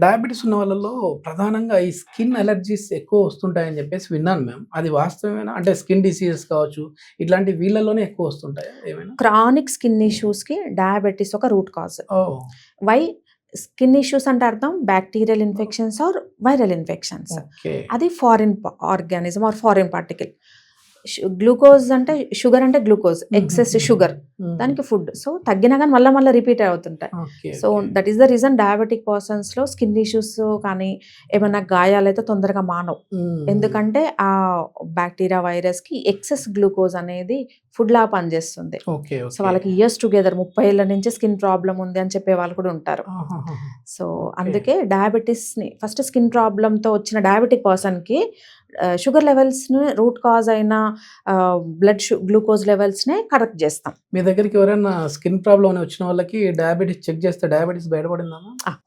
Diabetes ఉన్న వాళ్ళలో ప్రధానంగా ఈ స్కిన్ అలర్జీస్ ఎక్కువ వస్తుంటాయని చెప్పేసి విన్నాను మ్యామ్. అది వాస్తవమేనా? అంటే స్కిన్ డిసీజెస్ కావచ్చు, ఇట్లాంటి వీళ్ళలోనే ఎక్కువ వస్తుంటాయా ఏమైనా? క్రానిక్ స్కిన్ ఇష్యూస్‌కి డయాబెటిస్ ఒక root cause. Oh! Why skin issues అంటే అర్థం bacterial infections or viral infections. Okay. అది foreign organism or foreign particle. Glucose అంటే షుగర్ అంటే గ్లూకోజ్, ఎక్సెస్ షుగర్ దానికి ఫుడ్. సో తగ్గినా కానీ మళ్ళీ రిపీట్ అవుతుంటాయి. Okay. So that is the reason diabetic పర్సన్స్లో స్కిన్ ఇష్యూస్ కానీ ఏమైనా గాయాలైతే తొందరగా మానవు. ఎందుకంటే ఆ బ్యాక్టీరియా వైరస్కి ఎక్సెస్ గ్లూకోజ్ అనేది ఫుడ్ లా పనిచేస్తుంది. ఓకే. సో వాళ్ళకి ఇయర్స్ టుగెదర్ 30 ఏళ్ళ నుంచి స్కిన్ ప్రాబ్లం ఉంది అని చెప్పే వాళ్ళు కూడా ఉంటారు. సో అందుకే డయాబెటీస్ని ఫస్ట్ స్కిన్ ప్రాబ్లంతో వచ్చిన డయాబెటిక్ పర్సన్కి షుగర్ లెవెల్స్ని రూట్ కాజ్ అయిన బ్లడ్ గ్లూకోజ్ లెవెల్స్నే కరెక్ట్ చేస్తాం. మీ దగ్గరికి ఎవరైనా స్కిన్ ప్రాబ్లం అని వచ్చిన వాళ్ళకి డయాబెటిస్ చెక్ చేస్తే డయాబెటిస్ బయటపడిందా?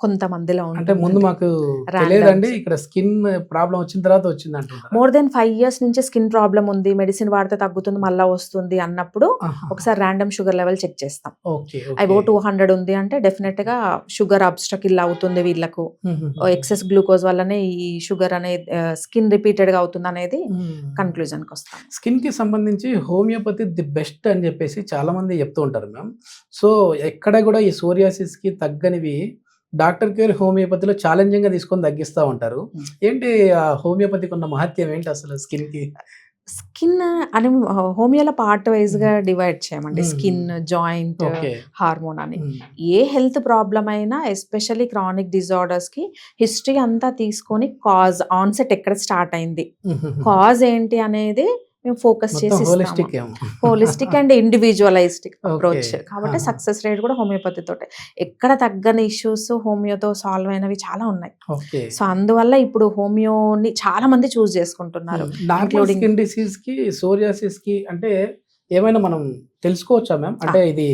కొంతమందిలో అంటే ముందు మాకు తెలియదండి, ఇక్కడ స్కిన్ ప్రాబ్లం వచ్చిన తర్వాత వచ్చింది అంటున్నారు. మోర్ దెన్ 5 years నుంచి స్కిన్ ప్రాబ్లం ఉంది, మెడిసిన్ వాడితే తగ్గుతుంది మళ్ళీ వస్తుంది అన్నప్పుడు ఒకసారి ర్యాండమ్ షుగర్ లెవెల్ చెక్ చేస్తాం. ఓకే. అబౌ 200 ఉంది అంటే డెఫినెట్ గా షుగర్ అబ్స్ట్రకిల్ అవుతుంది వీళ్ళకు. ఎక్సెస్ గ్లూకోజ్ వల్లనే ఈ షుగర్ అనే స్కిన్ రిపీటెడ్ గా అవుతుంది అనేది కన్క్లూజన్ కి వస్తాం. స్కిన్ కి సంబంధించి హోమియోపతి ది బెస్ట్ అని చెప్పేసి చాలా మంది చెప్తూ ఉంటారు మ్యామ్. సో ఎక్కడ కూడా ఈ సోరియాసిస్ కి తగ్గనివి డాక్టర్ కేర్ హోమియోపతిలో ఛాలెంజింగ్ గా తీసుకొని తగ్గిస్తూ ఉంటారు. ఏంటి ఆ హోమియోపతికి ఉన్న మహత్యం ఏంటి అసలు స్కిన్ కి? స్కిన్ అని హోమియోలో పార్ట్ వైజ్ గా డివైడ్ చేయమండి. స్కిన్, జాయింట్, హార్మోన్ అని. ఏ హెల్త్ ప్రాబ్లం అయినా ఎస్పెషల్లీ క్రానిక్ డిజార్డర్స్ కి హిస్టరీ అంతా తీసుకొని కాజ్ ఆన్సెట్ ఎక్కడ స్టార్ట్ అయింది, కాజ్ ఏంటి అనేది మేము ఫోకస్ చేసి హోలిస్టిక్ అండ్ ఇండివిజువలైజ్డ్ అప్రోచ్. కాబట్టి సక్సెస్ రేట్ కూడా హోమియోపతి తోటే. ఎక్కడ తగ్గని ఇష్యూస్ హోమియోతో సాల్వ్ అయినవి చాలా ఉన్నాయి. సో అందువల్ల ఇప్పుడు హోమియోని చాలా మంది చూస్ చేసుకుంటున్నారు. స్కిన్ డిసీజ్ కి, సోరియాసిస్ కి అంటే ఏమైనా మనం తెలుసుకోవచ్చా మ్యామ్? అంటే ఇది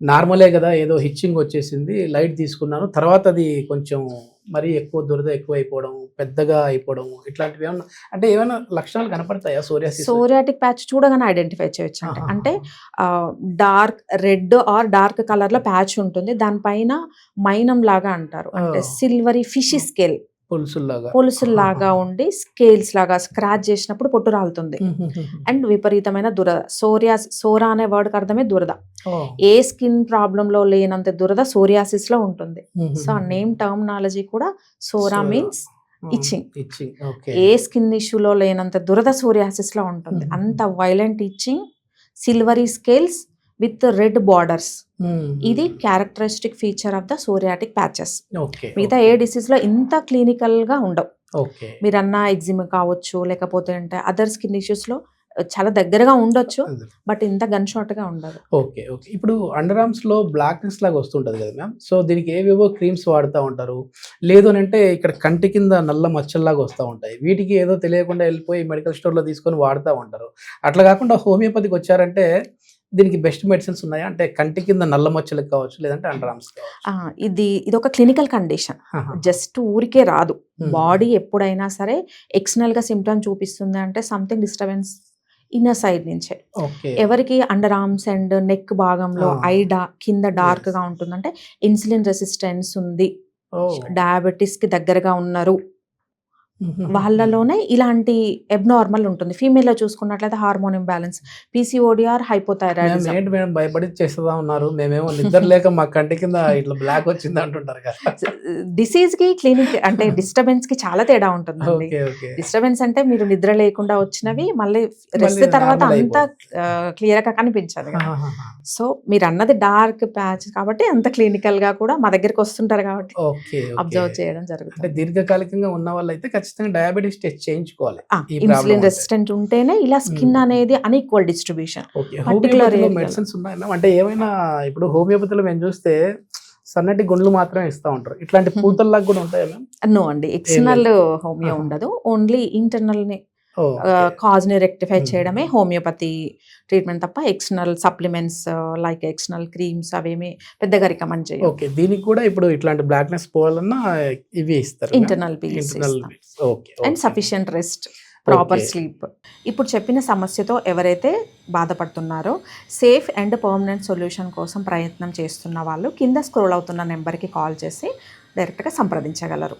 నార్మలే కదా, ఏదో హిచ్చింగ్ వచ్చేసింది, లైట్ తీసుకున్నాను, తర్వాత అది కొంచెం మరీ ఎక్కువ దురద ఎక్కువ అయిపోవడం, పెద్దగా అయిపోవడం, ఇట్లాంటివి ఏమన్నా అంటే ఏమైనా లక్షణాలు కనపడతాయా సోరియాసిస్? సోరియాటిక్ ప్యాచ్ చూడగానే ఐడెంటిఫై చేయొచ్చు. అంటే dark red or dark colour లో ప్యాచ్ ఉంటుంది, దానిపైన మైనం లాగా అంటారు, అంటే సిల్వరీ ఫిష్ స్కేల్ పులుసుల్లాగా ఉండి స్కేల్స్ లాగా స్క్రాచ్ చేసినప్పుడు పొట్టు రాలుతుంది. అండ్ విపరీతమైన దురద. సోరా అనే వర్డ్ కి అర్థమే దురద. ఏ స్కిన్ ప్రాబ్లం లో లేనంత దురద సోరియాసిస్ లో ఉంటుంది. సో ఆ నేమ్ టర్మినాలజీ కూడా సోరా మీన్స్ ఇచ్చింగ్. ఏ స్కిన్ ఇష్యూలో లేనంత దురద సోరియాసిస్ లో ఉంటుంది. అంత violent itching, silvery scales with red borders. ఇది characteristic feature of the psoriatic patches. మిగతా ఏ డిసీజ్ లో ఇంత క్లినికల్ గా ఉండవు. మీరన్నా ఎగ్జిమా కావచ్చు, లేకపోతే అంటే అదర్ స్కిన్ ఇష్యూస్ లో చాలా దగ్గరగా ఉండొచ్చు, బట్ ఇంత గన్ షాట్ గా ఉండదు. ఓకే. ఇప్పుడు అండర్ ఆర్మ్స్ లో బ్లాక్నెస్ లాగా వస్తుంటది కదా మ్యామ్. సో దీనికి ఏవేవో క్రీమ్స్ వాడుతూ ఉంటారు. లేదు అని అంటే ఇక్కడ కంటి కింద నల్ల మచ్చల్లాగా వస్తూ ఉంటాయి. వీటికి ఏదో తెలియకుండా వెళ్ళిపోయి మెడికల్ స్టోర్ లో తీసుకొని వాడుతూ ఉంటారు. అట్లా కాకుండా హోమియోపతికి వచ్చారంటే దీనికి బెస్ట్ మెడిసిన్స్ ఉన్నాయా? అంటే కంటి కింద నల్ల మచ్చలకు కావచ్చు, లేదంటే అండర్ ఆర్మ్స్ కావచ్చు. ఇది ఒక క్లినికల్ కండిషన్, జస్ట్ ఊరికే రాదు. బాడీ ఎప్పుడైనా సరే ఎక్స్టర్నల్ గా సిమ్టమ్ చూపిస్తుంది అంటే సంథింగ్ డిస్టర్బెన్స్ ఇన్నర్ సైడ్ నుంచే. ఎవరికి అండర్ ఆర్మ్స్ అండ్ నెక్ భాగంలో కింద డార్క్ గా ఉంటుందంటే ఇన్సులిన్ రెసిస్టెన్స్ ఉంది, డయాబెటీస్ కి దగ్గరగా ఉన్నారు, వాళ్ళలోనే ఇలాంటి అబ్నార్మల్ ఉంటుంది. ఫీమేల్ లో చూసుకున్నట్లయితే hormone imbalance, PCOD are hypothyroidism. ఏంటి మేడం భయపడి చేస్తా ఉన్నారు, మేమేమో నిద్ర లేక మా కంటి కింద ఇట్లా బ్లాక్ వచ్చింది అంటుంటారు కదా. డిసీజ్ కి క్లినిక్ అంటే డిస్టర్బెన్స్ కి చాలా తేడా ఉంటుందండి. డిస్టర్బెన్స్ అంటే మీరు నిద్ర లేకుండా వచ్చినవి మళ్ళీ రెస్ట్ తర్వాత అంతా క్లియర్ గా కనిపించదు కదా. సో మీరు అన్నది డార్క్ ప్యాచ్ కాబట్టి అంత క్లినికల్ గా కూడా మా దగ్గరికి వస్తుంటారు కాబట్టి అబ్జర్వ్ చేయడం జరుగుతుంది. దీర్ఘకాలికంగా ఉన్న వాళ్ళైతే ఖచ్చితంగా డయాబెటిస్ టెస్ట్ చేయించుకోవాలి. ఇన్సులిన్ రెసిస్టెంట్ ఉంటేనే ఇలా స్కిన్ అనేది అన్ఈక్వల్ డిస్ట్రిబ్యూషన్. మెడిసిన్స్ ఉన్నాయన్నా అంటే ఏమైనా ఇప్పుడు హోమియోపతిలో మేము చూస్తే సన్నటి గుండ్లు మాత్రమే ఇస్తా ఉంటారు. ఇట్లాంటి పూతల్లాగా కూడా ఉంటాయా? నో అండి, ఎక్స్టర్నల్ హోమియో ఉండదు, ఓన్లీ ఇంటర్నల్ ని కాజ్ని రెక్టిఫై Hmm. చేయడమే హోమియోపతి ట్రీట్మెంట్ తప్ప external supplements like external creams అవేమి పెద్దగా రికమెండ్ చేయం. ఓకే. దీనికి కూడా ఇప్పుడు ఇట్లాంటి బ్లాక్‌నెస్ పోవాలన్నా ఇవి ఇస్తారు. ఇంటర్నల్ పీల్స్ ఇంటర్నల్ ఇస్తాం. Okay. And okay. Sufficient rest, proper okay. Sleep. ఇప్పుడు చెప్పిన సమస్యతో ఎవరైతే బాధపడుతున్నారో సేఫ్ అండ్ పర్మనెంట్ సొల్యూషన్ కోసం ప్రయత్నం చేస్తున్న వాళ్ళు కింద స్క్రోల్ అవుతున్న నెంబర్కి కాల్ చేసి డైరెక్ట్గా సంప్రదించగలరు.